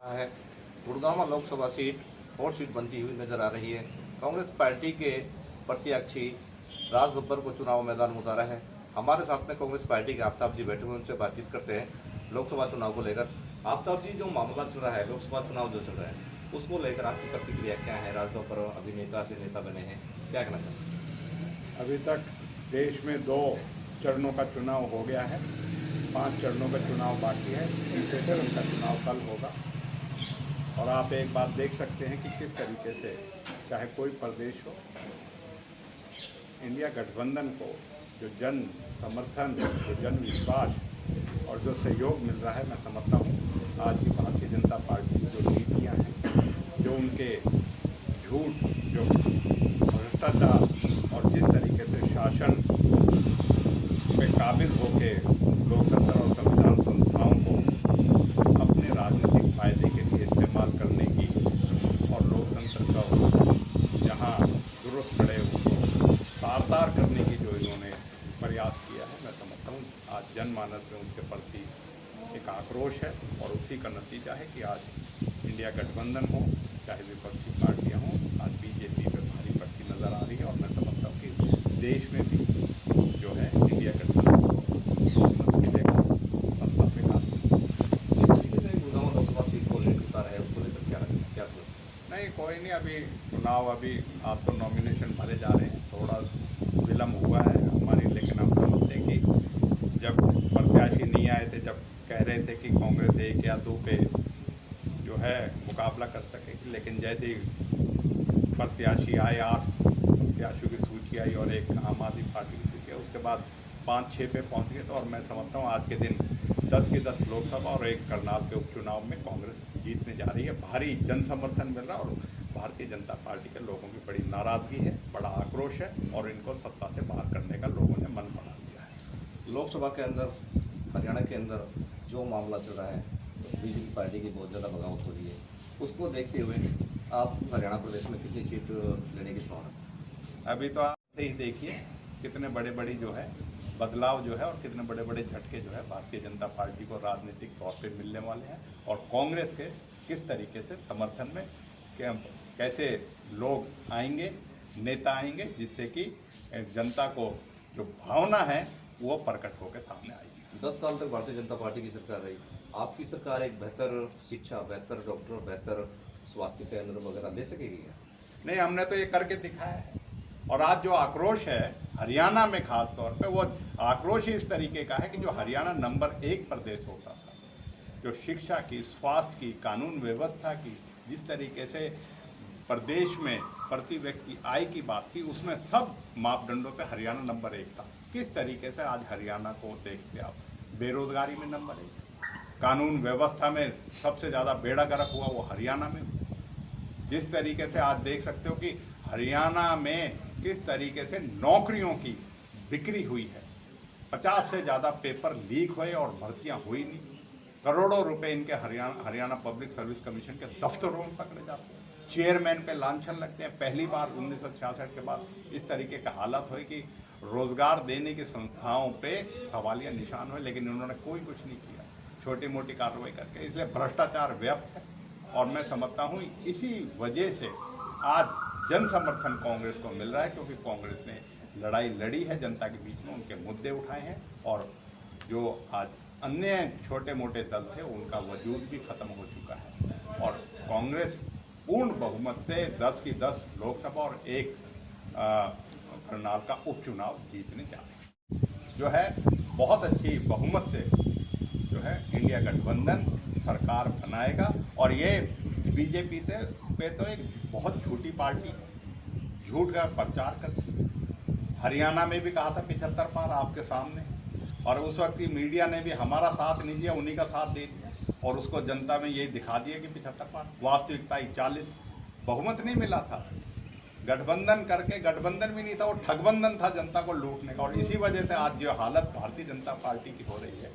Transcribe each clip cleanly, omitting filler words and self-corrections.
है। Gurgaon Lok Sabha seat hot seat बनती हुई नजर आ रही है। कांग्रेस पार्टी के प्रत्याशी राज बब्बर को चुनाव मैदान में उतारा है। हमारे साथ में कांग्रेस पार्टी के आफ्ताब जी बैठे हुए, उनसे बातचीत करते हैं लोकसभा चुनाव को लेकर। आफ्ताब जी, जो मामला चल रहा है, लोकसभा चुनाव जो चल रहा है, उसको लेकर आपकी प्रतिक्रिया क्या है? राज बब्बर अभिनेता से नेता बने हैं, क्या कहना चाहते हैं? अभी तक देश में 2 चरणों का चुनाव हो गया है, 5 चरणों का चुनाव बाकी है। तीसरे चरण का चुनाव कल होगा। और आप एक बात देख सकते हैं कि किस तरीके से चाहे कोई प्रदेश हो, इंडिया गठबंधन को जो जन समर्थन, जो जन विश्वास और जो सहयोग मिल रहा है, मैं समझता हूँ आज की भारतीय जनता पार्टी की जो नीतियाँ हैं, जो उनके झूठ, जो भ्रष्टाचार और जिस तरीके से शासन में काबिज होके लोकतंत्र और संविधान संस्थाओं को अपने राजनीतिक फायदे के लिए इस्तेमाल करने की और लोकतंत्र का जहाँ दुरुस्त खड़े उसको तार-तार करने की जो इन्होंने प्रयास किया है, मैं समझता हूँ आज जनमानस में उसके प्रति एक आक्रोश है। और उसी का नतीजा है कि आज इंडिया गठबंधन हो, चाहे विपक्षी पार्टियाँ हों, आज बीजेपी पे भारी पड़ती नज़र आ रही है। और मैं समझता हूँ कि देश में भी जो है इंडिया गठबंधन को मिलेगा, सत्ता पे काबू। जिस तरीके से गुड़गांव लोकसभा सीट को लेकर उतारा है, उसको लेकर क्या सोचते? नहीं, कोई नहीं, अभी चुनाव, अभी आप तो नॉमिनेशन भरे जा रहे हैं, थोड़ा विलम्ब हुआ है हमारी, लेकिन हम समझते हैं कि जब प्रत्याशी नहीं आए थे, जब कह रहे थे कि कांग्रेस 1 या 2 पे जो है मुकाबला कर सकेगी, लेकिन जैसे ही प्रत्याशी आए, 8 प्रत्याशियों की सूची आई और एक आम आदमी पार्टी की सूची आई, उसके बाद 5-6 पे पहुंच गए। तो और मैं समझता हूँ आज के दिन 10 की 10 लोकसभा और 1 करनाल के उपचुनाव में कांग्रेस जीतने जा रही है। भारी जन समर्थन मिल रहा है और भारतीय जनता पार्टी के लोगों की बड़ी नाराजगी है, बड़ा आक्रोश है और इनको सत्ता से बाहर करने का लोगों ने मन बना लिया है। लोकसभा के अंदर, हरियाणा के अंदर जो मामला चल रहा है, बीजेपी पार्टी की बहुत ज़्यादा बगावत हो रही है, उसको देखते हुए आप हरियाणा प्रदेश में कितनी सीट लेने की संभावना? अभी तो आप ही देखिए कितने बड़े बड़े जो है बदलाव जो है और कितने बड़े बड़े झटके जो है भारतीय जनता पार्टी को राजनीतिक तौर पे मिलने वाले हैं। और कांग्रेस के किस तरीके से समर्थन में कैसे लोग आएंगे, नेता आएंगे, जिससे कि जनता को जो भावना है वो प्रकट होकर सामने आएगी। 10 साल तक भारतीय जनता पार्टी की सरकार रही। आपकी सरकार एक बेहतर शिक्षा, बेहतर डॉक्टर, बेहतर स्वास्थ्य केंद्र वगैरह दे सकेगी क्या? नहीं, हमने तो ये करके दिखाया है। और आज जो आक्रोश है हरियाणा में खास तौर पे, वो आक्रोश ही इस तरीके का है कि जो हरियाणा नंबर 1 प्रदेश होता था, जो शिक्षा की, स्वास्थ्य की, कानून व्यवस्था की, जिस तरीके से प्रदेश में प्रति व्यक्ति आय की बात थी, उसमें सब मापदंडों पे हरियाणा नंबर 1 था। किस तरीके से आज हरियाणा को देखते आप, बेरोजगारी में नंबर 1, कानून व्यवस्था में सबसे ज़्यादा बेड़ा गर्क हुआ वो हरियाणा में। जिस तरीके से आज देख सकते हो कि हरियाणा में किस तरीके से नौकरियों की बिक्री हुई है, 50 से ज़्यादा पेपर लीक हुए और भर्तियां हुई नहीं। करोड़ों रुपए इनके हरियाणा पब्लिक सर्विस कमीशन के दफ्तरों में पकड़े जाते हैं, चेयरमैन पे लांछन लगते हैं। पहली बार 1966 के बाद इस तरीके का हालत हुई कि रोजगार देने की संस्थाओं पे सवालिया निशान हुए, लेकिन उन्होंने कुछ नहीं किया, छोटी मोटी कार्रवाई करके। इसलिए भ्रष्टाचार व्याप्त है। और मैं समझता हूँ इसी वजह से आज जन समर्थन कांग्रेस को मिल रहा है, क्योंकि कांग्रेस ने लड़ाई लड़ी है जनता के बीच में, उनके मुद्दे उठाए हैं और जो आज अन्य छोटे मोटे दल थे उनका वजूद भी खत्म हो चुका है। और कांग्रेस पूर्ण बहुमत से 10 की 10 लोकसभा और 1 करनाल का उपचुनाव जीतने जा रही है। जो है बहुत अच्छी बहुमत से जो है इंडिया गठबंधन सरकार बनाएगा। और ये बीजेपी पे तो एक बहुत झूठी पार्टी, झूठ का प्रचार करती। हरियाणा में भी कहा था 75 पार आपके सामने, और उस वक्त की मीडिया ने भी हमारा साथ नहीं दिया, उन्हीं का साथ दे दिया और उसको जनता में ये दिखा दिया कि 75 पार। वास्तविकता 41 बहुमत नहीं मिला था। गठबंधन करके, गठबंधन भी नहीं था, वो ठगबंधन था जनता को लूटने का। और इसी वजह से आज जो हालत भारतीय जनता पार्टी की हो रही है,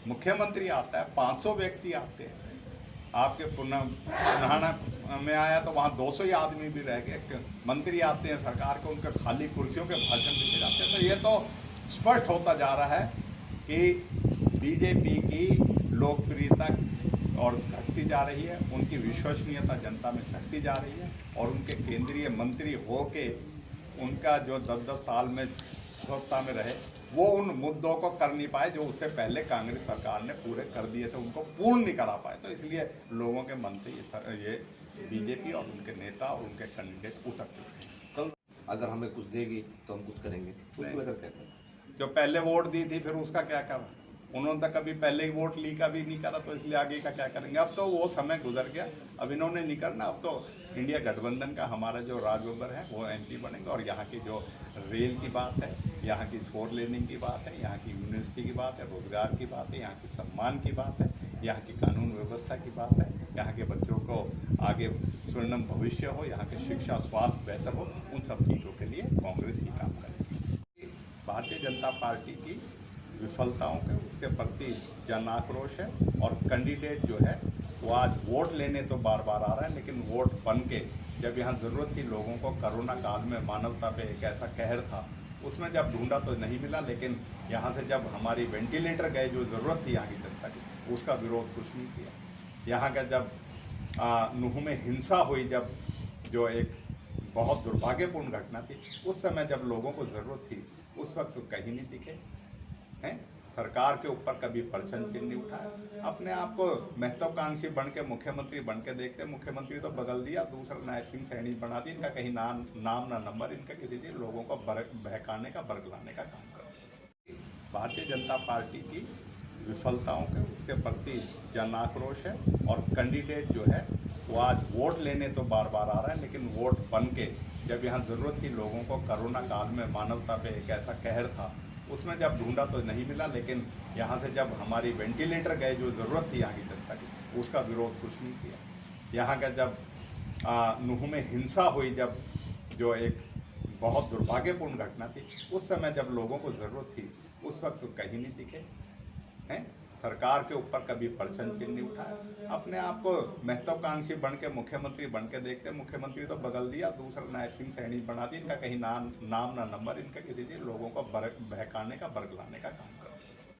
मुख्यमंत्री आता है, 500 व्यक्ति आते हैं, आपके पुनाहाना में आया तो वहाँ 200 ही आदमी भी रह गए। मंत्री आते हैं सरकार के, उनके खाली कुर्सियों के भाषण देते जाते हैं। तो ये तो स्पष्ट होता जा रहा है कि बीजेपी की लोकप्रियता और घटती जा रही है, उनकी विश्वसनीयता जनता में घटती जा रही है और उनके केंद्रीय मंत्री हो के उनका जो 10-10 साल में सत्ता में रहे वो उन मुद्दों को कर नहीं पाए जो उससे पहले कांग्रेस सरकार ने पूरे कर दिए थे, उनको पूर्ण नहीं करा पाए। तो इसलिए लोगों के मन से ये बीजेपी और उनके नेता और उनके कैंडिडेट उतर चुके हैं। कल अगर हमें कुछ देगी तो हम कुछ करेंगे, उसको लेकर क्या करें? जो पहले वोट दी थी फिर उसका क्या करा? उन्होंने तो कभी पहले ही वोट ली का भी नहीं करा, तो इसलिए आगे का क्या करेंगे? अब तो वो समय गुजर गया, अब इन्होंने नहीं करना। अब तो इंडिया गठबंधन का हमारा जो राजबब्बर है वो एमपी बनेंगे और यहाँ की जो रेल की बात है, यहाँ की 4 लेनिंग की बात है, यहाँ की यूनिवर्सिटी की बात है, रोजगार की बात है, यहाँ की सम्मान की बात है, यहाँ की कानून व्यवस्था की बात है, यहाँ के बच्चों को आगे स्वर्णिम भविष्य हो, यहाँ की शिक्षा स्वास्थ्य बेहतर हो, उन सब चीज़ों के लिए कांग्रेस ही काम करेगी। भारतीय जनता पार्टी की विफलताओं के उसके प्रति जन आक्रोश है और कैंडिडेट जो है वो आज वोट लेने तो बार बार आ रहा है, लेकिन वोट बन के जब यहाँ ज़रूरत थी लोगों को, कोरोना काल में मानवता पे एक ऐसा कहर था, उसमें जब ढूंढा तो नहीं मिला, लेकिन यहाँ से जब हमारी वेंटिलेटर गए जो ज़रूरत थी यहाँ की जनता की, उसका विरोध कुछ नहीं किया। यहाँ का जब नूह में हिंसा हुई, जब जो एक बहुत दुर्भाग्यपूर्ण घटना थी, उस समय जब लोगों को ज़रूरत थी उस वक्त तो कहीं नहीं दिखे हैं। सरकार के ऊपर कभी परचम चिन्ह नहीं उठाया, अपने आप को महत्वाकांक्षी बन के मुख्यमंत्री बन के देखते, मुख्यमंत्री तो बदल दिया, दूसरा नायब सिंह सैनी बना दिया, इनका कहीं नाम ना नंबर, इनका किसी चीज लोगों को बहकाने का बरगलाने का काम कर। भारतीय जनता पार्टी की विफलताओं के उसके प्रति जन आक्रोश है और कैंडिडेट जो है वो आज वोट लेने तो बार बार आ रहा है, लेकिन वोट बन के जब यहाँ ज़रूरत थी लोगों को, कोरोना काल में मानवता पे एक ऐसा कहर था, उसमें जब ढूंढा तो नहीं मिला, लेकिन यहाँ से जब हमारी वेंटिलेटर गए जो ज़रूरत थी यहाँ की जनता की, उसका विरोध कुछ नहीं किया। यहाँ का जब नूह में हिंसा हुई, जब जो एक बहुत दुर्भाग्यपूर्ण घटना थी, उस समय जब लोगों को ज़रूरत थी उस वक्त तो कहीं नहीं दिखे हैं। सरकार के ऊपर कभी परचम चिन्ह नहीं उठाया, अपने आप को महत्वाकांक्षी बन के मुख्यमंत्री बन के देखते, मुख्यमंत्री तो बदल दिया, दूसरा नायब सिंह सैनी बना दिया, इनका कहीं नाम ना नंबर, इनका किसी चीज लोगों को बहकाने का बरगलाने का काम कर।